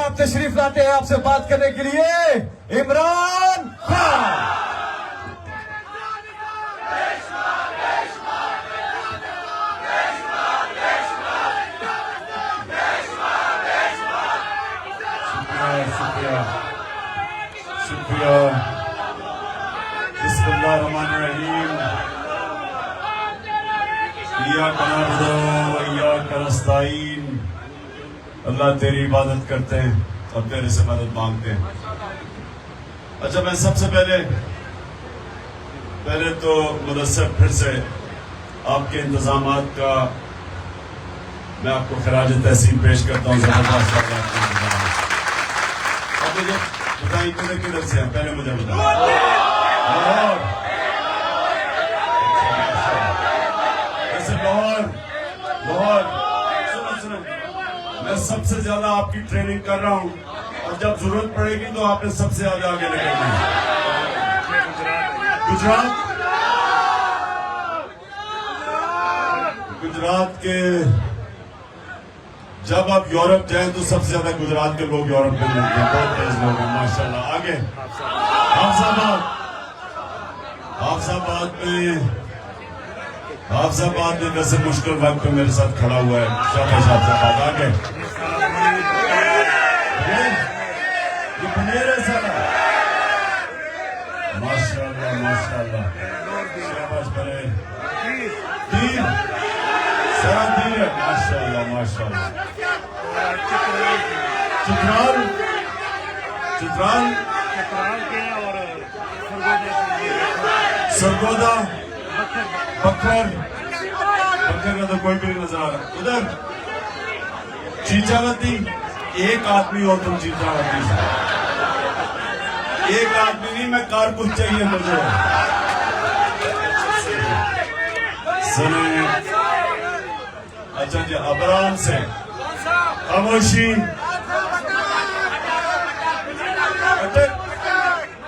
आप तशरीफ लाते हैं आपसे बात करने के लिए इमरान खान। शुक्रिया। बिस्मिल्लाहिर्रहमानिर्रहीम। इय्याका नअबुदु व इय्याका नस्तईन। अल्लाह तेरी इबादत करते हैं और तेरे से मदद मांगते हैं। अच्छा, मैं सबसे पहले तो मुदस्सर फिर से आपके इंतजामात का मैं आपको खराज तहसीन पेश करता हूँ। जबरदस्त अब मुझे बताइए किधर से हैं, पहले मुझे बताइए। लाहौर। सुनो, मैं सबसे ज्यादा आपकी ट्रेनिंग कर रहा हूँ और जब जरूरत पड़ेगी तो आपने सबसे ज्यादा आगे निकलना है। गुजरात के जब आप यूरोप जाएं तो सबसे ज्यादा गुजरात के लोग यूरोप में मिलते हैं। बहुत तेज लोग हैं माशाल्लाह। आगे हाफजाबाद में वैसे मुश्किल वक्त पे मेरे साथ खड़ा हुआ है। शाबाश हाफजाबाद। आगे ये बनेर है सारा। माशाल्लाह। शाबाश बनेर। तीर सारा तीर है। माशाल्लाह। चित्राल के और सरगोदा बखर का तो कोई भी नहीं नजर आ रहा। उधर चीचावती। एक आदमी हो तुम चीचावती से। एक आदमी नहीं, मैं कारकुश चाहिए मुझे। सुनिए। अच्छा जी, अबराम से खामोशी।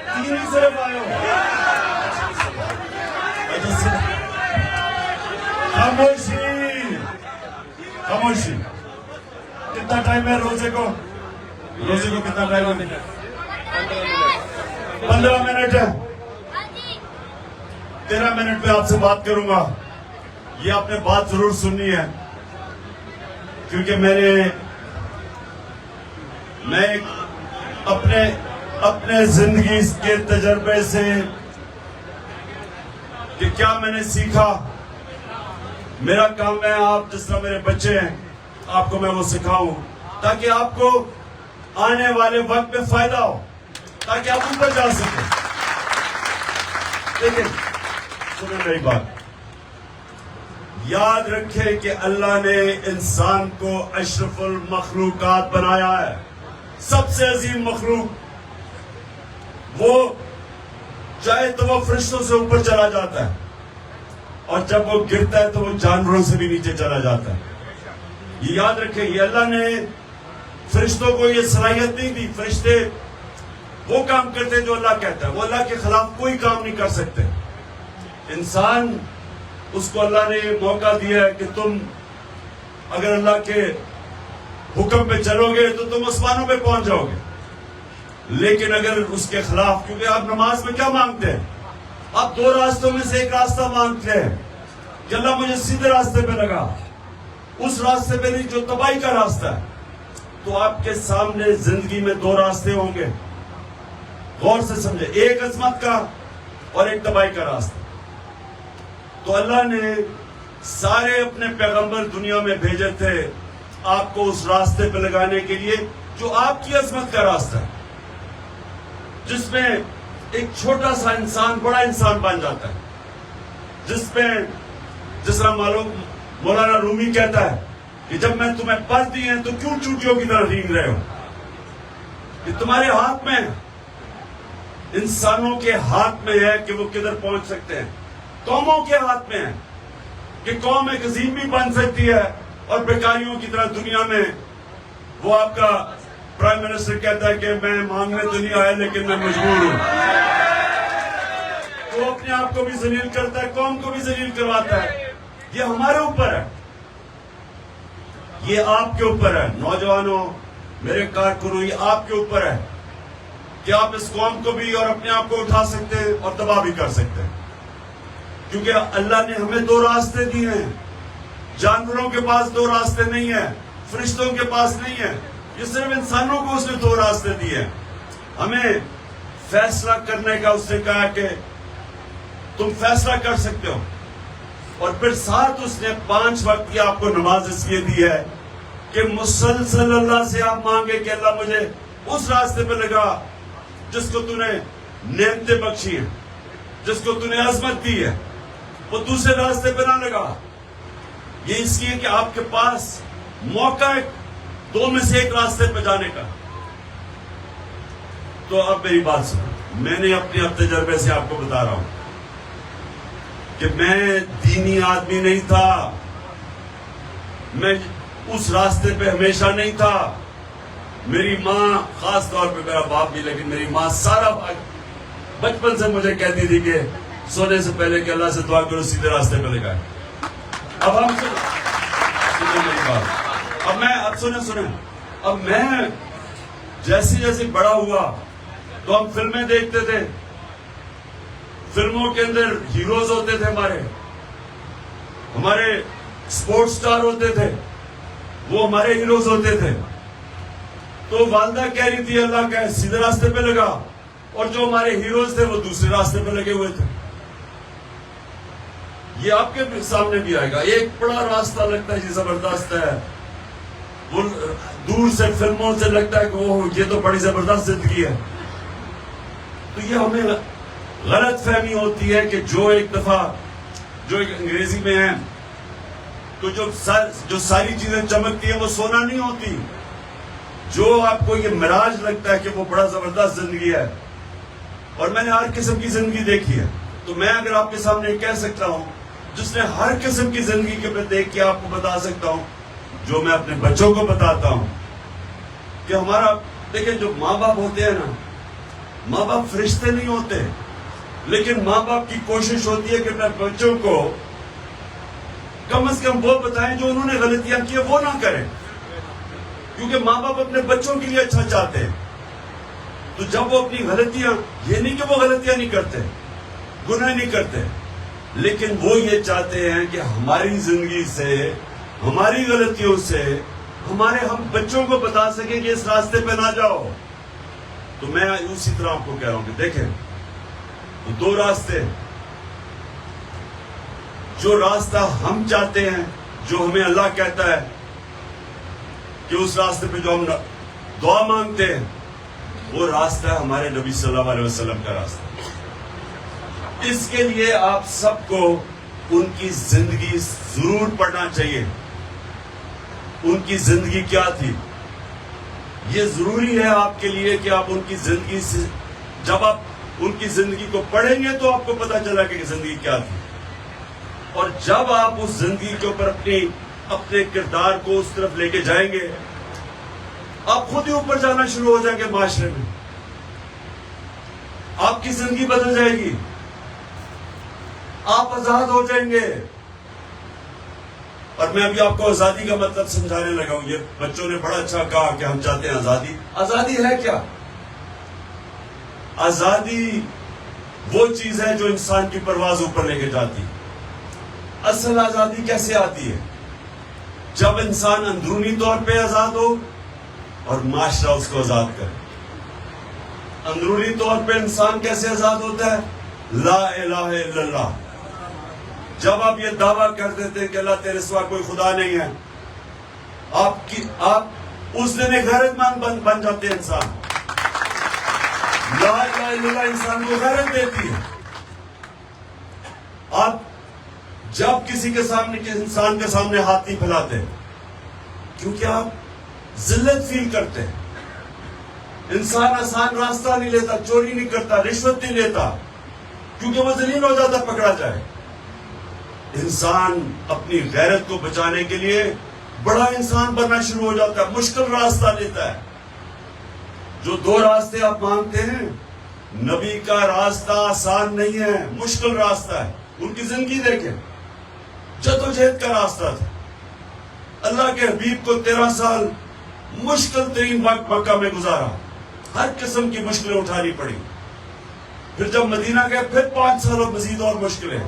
तीन ही सिर्फ आए हो। खामोशी। कितना टाइम है रोजे को कितना टाइम है? 15 मिनट है। 13 मिनट में आपसे बात करूंगा। ये आपने बात जरूर सुननी है क्योंकि मैं अपने जिंदगी के तजर्बे से कि क्या मैंने सीखा, मेरा काम है आप जिस तरह मेरे बच्चे हैं आपको मैं वो सिखाऊं ताकि आपको आने वाले वक्त में फायदा हो, ताकि आप ऊपर जा सकें। देखिए, सुनो मेरी बात, याद रखें कि अल्लाह ने इंसान को अशरफुल मखलूकात बनाया है, सबसे अजीम मखलूक। वो चाहे तो वो फरिश्तों से ऊपर चला जाता है और जब वो गिरता है तो वो जानवरों से भी नीचे चला जाता है। ये याद रखें, ये अल्लाह ने फरिश्तों को ये सलाहियत नहीं दी। फरिश्ते वो काम करते हैं जो अल्लाह कहता है, वो अल्लाह के खिलाफ कोई काम नहीं कर सकते। इंसान, उसको अल्लाह ने मौका दिया है कि तुम अगर अल्लाह के हुक्म पे चलोगे तो तुम आसमानों पे पहुंच जाओगे, लेकिन अगर उसके खिलाफ, क्योंकि आप नमाज में क्या मांगते हैं? आप 2 रास्तों में से एक रास्ता मांगते हैं कि अल्लाह मुझे सीधे रास्ते पे लगा, उस रास्ते पे नहीं जो तबाही का रास्ता है। तो आपके सामने जिंदगी में 2 रास्ते होंगे, गौर से समझे, एक अजमत का और एक तबाही का रास्ता। तो अल्लाह ने सारे अपने पैगंबर दुनिया में भेजे थे आपको उस रास्ते पे लगाने के लिए जो आपकी अजमत का रास्ता है, जिसमें एक छोटा सा इंसान बड़ा इंसान बन जाता है, जिस तरह मौलाना रूमी कहता है कि जब मैं तुम्हें पल दी है तो क्यों चूटियों की तरह रींग रहे हो? कि तुम्हारे हाथ में, इंसानों के हाथ में है कि वो किधर पहुंच सकते हैं। कौमों के हाथ में है कि कौम एक अजीम भी बन सकती है और बेकारियों की तरह दुनिया में वो आपका प्राइम मिनिस्टर कहता है कि मैं मांगने तो नहीं आया लेकिन मैं मजबूर हूं। तो अपने आप को भी जलील करता है, कौम को भी जलील करवाता है। ये हमारे ऊपर है, ये आपके ऊपर है। नौजवानों, میرے کارکنوں، یہ آپ کے اوپر ہے کہ آپ اس قوم کو بھی اور اپنے آپ کو اٹھا سکتے ہیں اور تباہ بھی کر سکتے ہیں، کیونکہ اللہ نے ہمیں دو راستے دیے ہیں. جانوروں کے پاس دو راستے نہیں ہیں، فرشتوں کے پاس نہیں ہے، یہ صرف انسانوں کو اس نے دو راستے دیے ہیں. ہمیں فیصلہ کرنے کا اس نے کہا کہ تم فیصلہ کر سکتے ہو، اور پھر ساتھ اس نے 5 وقت کی آپ کو نماز اس لیے دی ہے کہ مسلسل اللہ سے آپ مانگے کہ اللہ مجھے اس راستے پہ لگا جس کو تو نے نعمتیں بخشی ہیں، جس کو تو نے عظمت دی ہے، وہ دوسرے راستے پہ نہ لگا. یہ اس لیے کہ آپ کے پاس موقع ہے 2 میں سے 1 راستے پہ جانے کا. تو اب میری بات سنو، میں نے اپنے تجربے سے آپ کو بتا رہا ہوں کہ میں دینی آدمی نہیں تھا، میں اس راستے پہ ہمیشہ نہیں تھا. میری ماں، خاص طور پہ میرا باپ بھی، لیکن میری ماں سارا بچپن سے مجھے کہتی تھی کہ سونے سے پہلے کہ اللہ سے دعا کرو سیدھے راستے پہ لگائے. اب ہم سنیں میری بات، اب میں جیسے بڑا ہوا تو ہم فلمیں دیکھتے تھے، فلموں کے اندر ہیروز ہوتے تھے، ہمارے سپورٹ سٹار ہوتے تھے، وہ ہمارے ہیروز ہوتے تھے. تو والدہ کہہ رہی تھی اللہ کا سیدھے راستے پہ لگا، اور جو ہمارے ہیروز تھے وہ دوسرے راستے پہ لگے ہوئے تھے. یہ آپ کے سامنے بھی آئے گا. ایک بڑا راستہ لگتا ہے یہ زبردست ہے، وہ دور سے فلموں سے لگتا ہے کہ وہ یہ تو بڑی زبردست زندگی ہے. تو یہ ہمیں غلط فہمی ہوتی ہے کہ جو ایک دفعہ، جو ایک انگریزی میں ہے تو جو ساری چیزیں چمکتی ہیں وہ سونا نہیں ہوتی. جو آپ کو یہ مراج لگتا ہے کہ وہ بڑا زبردست زندگی ہے، اور میں نے ہر قسم کی زندگی دیکھی ہے. تو میں اگر آپ کے سامنے کہہ سکتا ہوں جس نے ہر قسم کی زندگی کے پہ دیکھ کے آپ کو بتا سکتا ہوں، جو میں اپنے بچوں کو بتاتا ہوں کہ ہمارا، دیکھیں جو ماں باپ ہوتے ہیں نا، ماں باپ فرشتے نہیں ہوتے، لیکن ماں باپ کی کوشش ہوتی ہے کہ اپنے بچوں کو کم از کم وہ بتائیں جو انہوں نے غلطیاں کی وہ نہ کریں، کیونکہ ماں باپ اپنے بچوں کے لیے اچھا چاہتے ہیں. تو جب وہ اپنی غلطیاں، یہ نہیں کہ وہ غلطیاں نہیں کرتے، گناہ نہیں کرتے، لیکن وہ یہ چاہتے ہیں کہ ہماری زندگی سے، ہماری غلطیوں سے ہم بچوں کو بتا سکیں کہ اس راستے پہ نہ جاؤ. تو میں اسی طرح آپ کو کہہ رہا ہوں کہ دیکھیں، 2 راستے، جو راستہ ہم چاہتے ہیں، جو ہمیں اللہ کہتا ہے کہ اس راستے پہ جو ہم دعا مانگتے ہیں، وہ راستہ ہے ہمارے نبی صلی اللہ علیہ وسلم کا راستہ. اس کے لیے آپ سب کو ان کی زندگی ضرور پڑھنا چاہیے. ان کی زندگی کیا تھی، یہ ضروری ہے آپ کے لیے کہ آپ ان کی زندگی سے، جب آپ ان کی زندگی کو پڑھیں گے تو آپ کو پتہ چلا کہ زندگی کیا تھی. اور جب آپ اس زندگی کے اوپر اپنے کردار کو اس طرف لے کے جائیں گے، آپ خود ہی اوپر جانا شروع ہو جائیں گے. معاشرے میں آپ کی زندگی بدل جائے گی، آپ آزاد ہو جائیں گے. اور میں ابھی آپ کو آزادی کا مطلب سمجھانے لگا ہوں. یہ بچوں نے بڑا اچھا کہا کہ ہم چاہتے ہیں آزادی. آزادی ہے کیا؟ آزادی وہ چیز ہے جو انسان کی پرواز اوپر لے کے جاتی. اصل آزادی کیسے آتی ہے؟ جب انسان اندرونی طور پہ آزاد ہو اور معاشرہ اس کو آزاد کرے. اندرونی طور پہ انسان کیسے آزاد ہوتا ہے؟ لا الہ الا اللہ. جب آپ یہ دعویٰ کر دیتے ہیں کہ اللہ تیرے سوا کوئی خدا نہیں ہے، آپ اس دن ایک غیرت مند بن جاتے ہیں. انسان، لا الہ الا اللہ انسان کو غیرت دیتی ہے. آپ جب کسی کے سامنے، انسان کے سامنے ہاتھ نہیں پھیلاتے، کیونکہ آپ ذلت فیل کرتے ہیں. انسان آسان راستہ نہیں لیتا، چوری نہیں کرتا، رشوت نہیں لیتا، کیونکہ وہ ذلیل ہو جاتا پکڑا جائے. انسان اپنی غیرت کو بچانے کے لیے بڑا انسان بننا شروع ہو جاتا ہے، مشکل راستہ لیتا ہے. جو 2 راستے آپ مانگتے ہیں، نبی کا راستہ آسان نہیں ہے، مشکل راستہ ہے. ان کی زندگی دیکھیں، جدوجہد کا راستہ تھا. اللہ کے حبیب کو 13 سال मुश्किल तरीन वक्त मक्का में गुजारा, हर किस्म की मुश्किलें उठानी पड़ी। फिर जब मदीना गए फिर 5 साल और मजीद और मुश्किलें।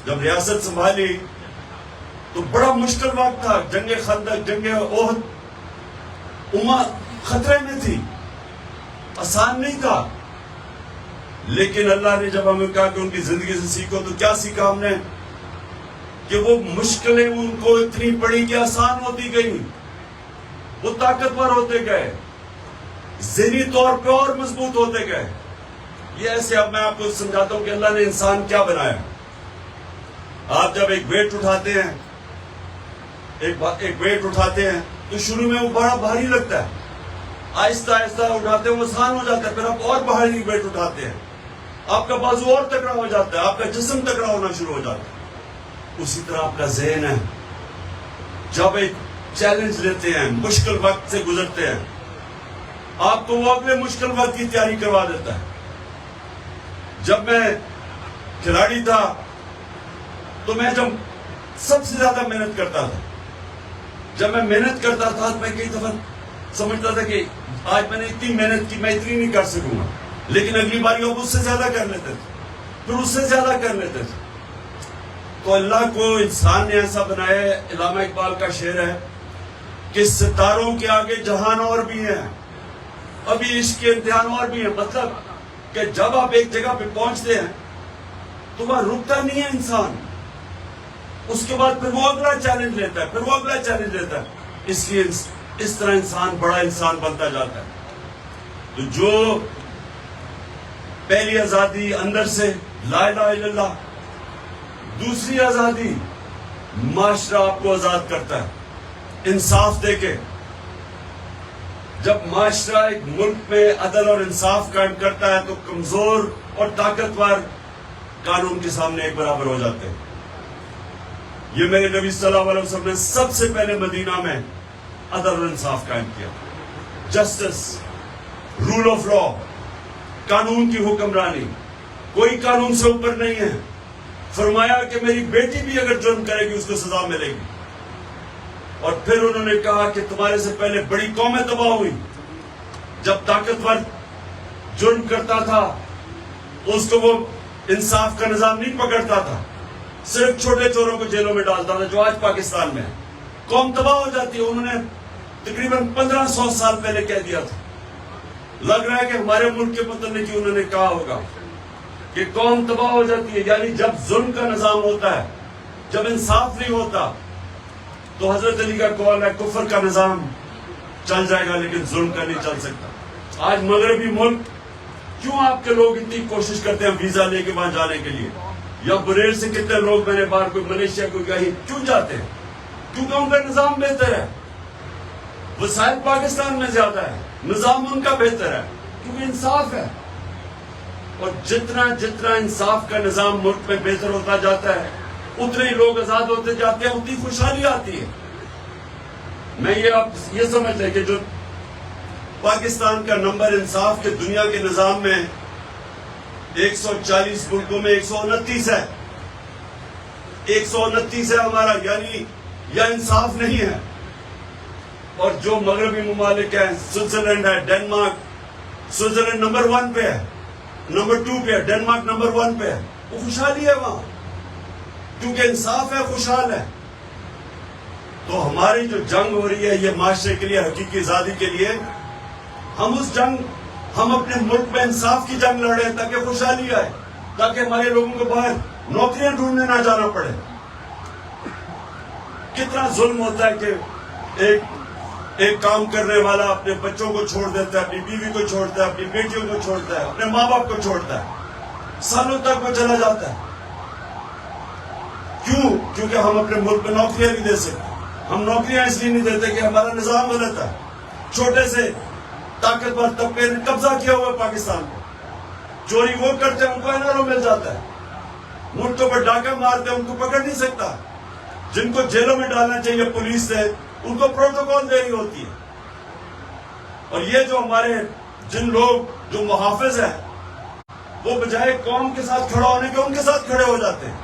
जब रियासत संभाली तो बड़ा मुश्किल वक्त था, जंगे खंदक, जंगे ओहद, उम्मा खतरे में थी, आसान नहीं था। लेकिन अल्लाह ने जब हमें कहा कि उनकी जिंदगी से सीखो, तो क्या सीखा हमने? कि वो मुश्किलें उनको इतनी पड़ी कि आसान होती गई, वो ताकतवर होते गए, ज़हनी तौर पे और मजबूत होते गए। ये ऐसे, अब मैं आपको समझाता हूं कि अल्लाह ने इंसान क्या बनाया। आप जब एक वेट उठाते हैं, एक वेट उठाते हैं तो शुरू में वो बड़ा भारी लगता है, आहिस्ता आहिस्ता उठाते हैं वो आसान हो जाता है, फिर आप और भारी वेट उठाते हैं, आपका बाजू और तगड़ा हो जाता है, आपका जिस्म तगड़ा होना शुरू हो जाता है। उसी तरह आपका ज़हन है, जब एक चैलेंज लेते हैं, मुश्किल वक्त से गुजरते हैं, आपको वो अगले मुश्किल वक्त की तैयारी करवा देता है। जब मैं खिलाड़ी था तो मैं जब सबसे ज्यादा मेहनत करता था, जब मैं मेहनत करता था तो मैं कई दफा समझता था कि आज मैंने इतनी मेहनत की, मैं इतनी नहीं कर सकूंगा, लेकिन अगली बारी अब उससे ज्यादा कर लेते थे, फिर उससे ज्यादा कर लेते थे। तो अल्लाह को इंसान ने ऐसा बनाया है, इलामा इकबाल का शेर है कि सितारों के आगे जहान और भी है, अभी इश्क के इम्तिहान और भी है। मतलब कि जब आप एक जगह पे पहुंचते हैं तो वहां रुकता नहीं है इंसान, उसके बाद फिर वो अगला चैलेंज लेता है, फिर वो अगला चैलेंज लेता है। इसलिए इस तरह इंसान बड़ा इंसान बनता जाता है। तो जो पहली आजादी अंदर से ला इलाहा इल्लल्लाह, दूसरी आजादी माशरा आपको आजाद करता है, इंसाफ देके। जब माशरा एक मुल्क में अदल और इंसाफ कायम करता है तो कमजोर और ताकतवर कानून के सामने एक बराबर हो जाते हैं। ये मेरे नबी सल्लल्लाहु अलैहि वसल्लम ने सबसे पहले मदीना में अदल और इंसाफ कायम किया, जस्टिस, रूल ऑफ लॉ, कानून की हुक्मरानी, कोई कानून से ऊपर नहीं है। फरमाया कि मेरी बेटी भी अगर जुर्म करेगी उसको सजा मिलेगी। और फिर उन्होंने कहा कि तुम्हारे से पहले बड़ी कौमें तबाह हुई, जब ताकतवर जुर्म करता था तो उसको वो इंसाफ का निजाम नहीं पकड़ता था, सिर्फ छोटे चोरों को जेलों में डालता था, जो आज पाकिस्तान में है। कौम तबाह हो जाती है। उन्होंने तकरीबन 1500 साल पहले कह दिया था। लग रहा है कि हमारे मुल्क के मुतल्लिक ही उन्होंने कहा होगा कि कौम तबाह हो जाती है, यानी जब जुल्म का निजाम होता है, जब इंसाफ नहीं होता, तो हजरत अली का कौल है कुफर का निजाम चल जाएगा लेकिन जुल्म का नहीं चल सकता। आज मगरबी मुल्क, क्यों आपके लोग इतनी कोशिश करते हैं वीजा लेके वहां जाने के लिए, या बुरेर से कितने लोग मैंने बाहर, कोई मलेशिया, कोई कहीं, क्यों जाते हैं? क्योंकि उनका निजाम बेहतर है, वसाइल पाकिस्तान में ज्यादा है, निजाम उनका बेहतर है, क्योंकि इंसाफ है। और जितना जितना इंसाफ का निजाम मुल्क में बेहतर होता जाता है, उतने ही लोग आजाद होते जाते हैं, उतनी खुशहाली आती है। मैं ये आप ये समझ लें कि जो पाकिस्तान का नंबर इंसाफ के दुनिया के निजाम में 140 मुल्कों में 129 है, 129 है हमारा, यानी यह इंसाफ नहीं है। और जो मगरबी ममालिक है, स्विट्जरलैंड है, डेनमार्क, स्विट्जरलैंड नंबर 1 पे है, नंबर 2 पे है, डेनमार्क नंबर 1 पे है, वो खुशहाली है वहां, क्योंकि इंसाफ है, खुशहाल है। तो हमारी जो जंग हो रही है ये माशरे के लिए, हकीकी आजादी के लिए, हम अपने मुल्क में इंसाफ की जंग लड़ रहे हैं ताकि खुशहाली आए, ताकि हमारे लोगों को बाहर नौकरियां ढूंढने ना जाना पड़े। कितना जुल्म होता है कि एक काम करने वाला अपने बच्चों को छोड़ देता है, अपनी बीवी को छोड़ता है, अपनी बेटियों को छोड़ता है, अपने माँ बाप को छोड़ता है, सालों तक वो चला जाता है। क्यों? क्योंकि हम अपने मुल्क में नौकरियां नहीं दे सकते। हम नौकरियां इसलिए नहीं देते कि हमारा निजाम गलत है। छोटे से ताकतवर तबके ने कब्जा किया हुआ पाकिस्तान को, चोरी वो करते हैं उनको एनआरओ मिल जाता है, मुल्कों पर डाका मारते हैं उनको पकड़ नहीं सकता, जिनको जेलों में डालना चाहिए पुलिस से उनको प्रोटोकॉल देनी होती है। और ये जो हमारे जिन लोग जो मुहाफिज हैं, वो बजाय कौम के साथ खड़ा होने के उनके साथ खड़े हो जाते हैं।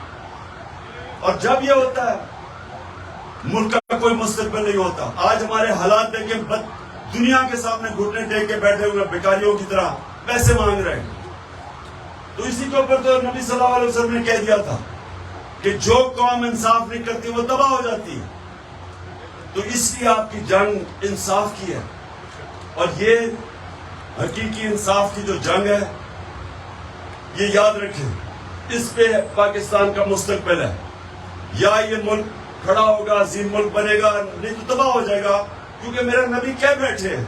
और जब ये होता है मुल्क का कोई मुस्तकबिल नहीं होता। आज हमारे हालात देखें, دنیا کے سامنے گھٹنے ٹیک کے بیٹھے ہوئے بھکاریوں کی طرح پیسے مانگ رہے ہیں. تو اسی کے اوپر تو نبی صلی اللہ علیہ وسلم نے کہہ دیا تھا کہ جو قوم انصاف نہیں کرتی وہ تباہ ہو جاتی ہے. تو اس لیے آپ کی جنگ انصاف کی ہے، اور یہ حقیقی انصاف کی جو جنگ ہے، یہ یاد رکھیں، اس پہ پاکستان کا مستقبل ہے. یا یہ ملک کھڑا ہوگا، عظیم ملک بنے گا، نہیں تو تباہ ہو جائے گا. کیونکہ میرا نبی کہہ بیٹھے ہیں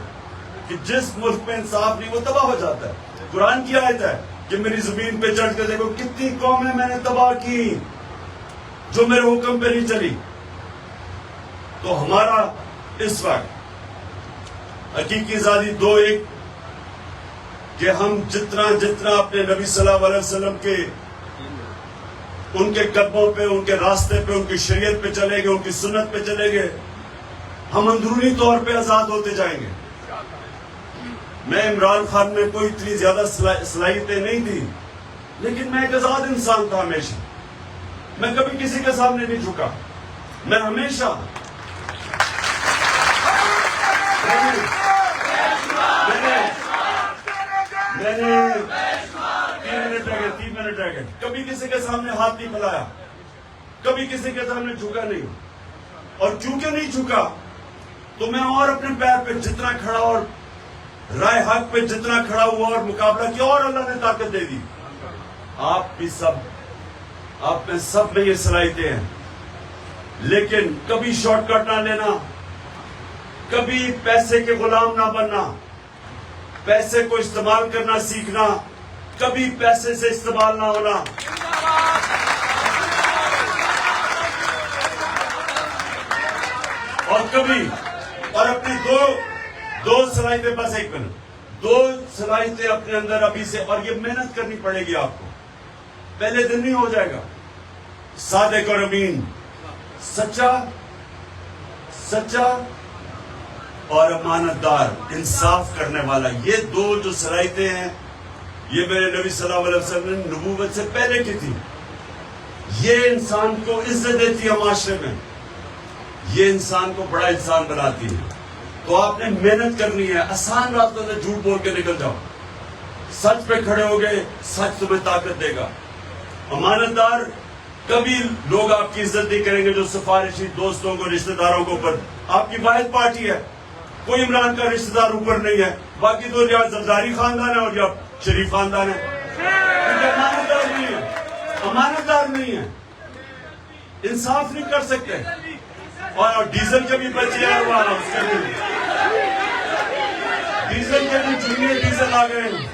کہ جس ملک میں انصاف نہیں وہ تباہ ہو جاتا ہے. قرآن کی آیت ہے کہ میری زمین پہ چڑھ کے دیکھو کتنی قومیں میں نے تباہ کی جو میرے حکم پہ نہیں چلی. تو ہمارا اس وقت حقیقی آزادی دو ایک کہ ہم جتنا اپنے نبی صلی اللہ علیہ وسلم کے ان کے قدموں پہ، ان کے راستے پہ، ان کی شریعت پہ چلیں گے، ان کی سنت پہ چلیں گے، ہم اندرونی طور پہ آزاد ہوتے جائیں گے. میں عمران خان میں کوئی اتنی زیادہ صلاحیتیں نہیں تھی، لیکن میں ایک آزاد انسان تھا. ہمیشہ میں کبھی کسی کے سامنے نہیں جھکا. میں ہمیشہ میں نے 3 منٹ رہ گئے کبھی کسی کے سامنے ہاتھ نہیں پھیلایا، کبھی کسی کے سامنے جھکا نہیں. اور کیونکہ نہیں جھکا تو میں اور اپنے پیر پہ جتنا کھڑا اور رائے حق پہ جتنا کھڑا ہوا اور مقابلہ کیا، اور اللہ نے طاقت دے دی. آپ بھی آپ میں سب میں یہ صلاحیتیں ہیں، لیکن کبھی شارٹ کٹ نہ لینا، کبھی پیسے کے غلام نہ بننا، پیسے کو استعمال کرنا سیکھنا، کبھی پیسے سے استعمال نہ ہونا. اور اپنی دو صلاحیتیں، بس ایک منٹ، 2 صلاحیتیں اپنے اندر ابھی سے، اور یہ محنت کرنی پڑے گی آپ کو. پہلے دن نہیں ہو جائے گا. صادق اور امین، سچا اور امانت دار، انصاف کرنے والا. یہ 2 جو صلاحیتیں ہیں، یہ میرے نبی صلی اللہ علیہ وسلم نے نبوت سے پہلے کی تھی. یہ انسان کو عزت دیتی ہے معاشرے میں، یہ انسان کو بڑا انسان بناتی ہے. تو آپ نے محنت کرنی ہے. آسان راستوں سے جھوٹ بول کے نکل جاؤ، سچ پہ کھڑے ہو گئے، سچ تمہیں طاقت دے گا. امانت دار، کبھی لوگ آپ کی عزت نہیں کریں گے جو سفارشی دوستوں کو، رشتہ داروں کو اوپر. آپ کی واحد پارٹی ہے، کوئی عمران کا رشتہ دار اوپر نہیں ہے، باقی تو یا زرداری خاندان ہے اور یا شریف خاندان ہے. امانت دار نہیں ہے، امانت دار نہیں ہے، انصاف نہیں کر سکتے. اور ڈیزل کے بھی بچے ہیں، اس کے بھی ڈیزل کے بھی جونیئر ڈیزل آ گئے ہیں.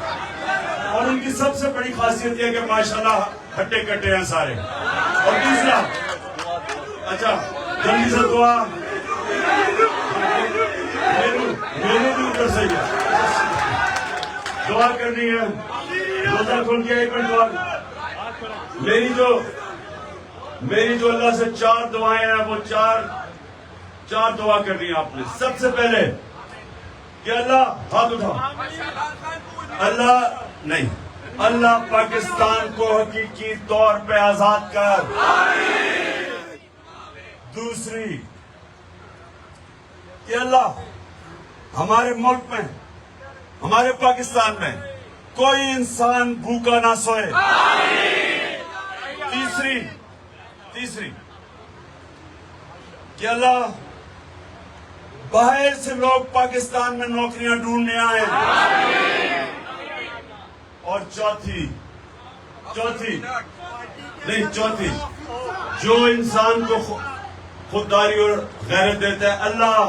اور ان کی سب سے بڑی خاصیت یہ کہ ماشاءاللہ ہٹے کٹے ہیں سارے. اور دوسرا، اچھا جلدی سے دعا میرے بھی اوپر سے دعا کرنی ہے. روزہ کھول کے ایک منٹ دعا. میری جو اللہ سے 4 دعائیں ہیں، وہ چار دعا کرنی ہے آپ نے. سب سے پہلے کہ اللہ، ہاتھ اٹھا، اللہ پاکستان کو حقیقی طور پہ آزاد کر. دوسری کہ اللہ ہمارے ملک میں، ہمارے پاکستان میں کوئی انسان بھوکا نہ سوئے. تیسری کہ اللہ باہر سے لوگ پاکستان میں نوکریاں ڈھونڈنے آئے. اور چوتھی جو انسان کو خودداری اور غیرت دیتا ہے، اللہ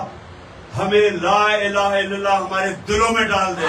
ہمیں لا الہ الا اللہ ہمارے دلوں میں ڈال دے.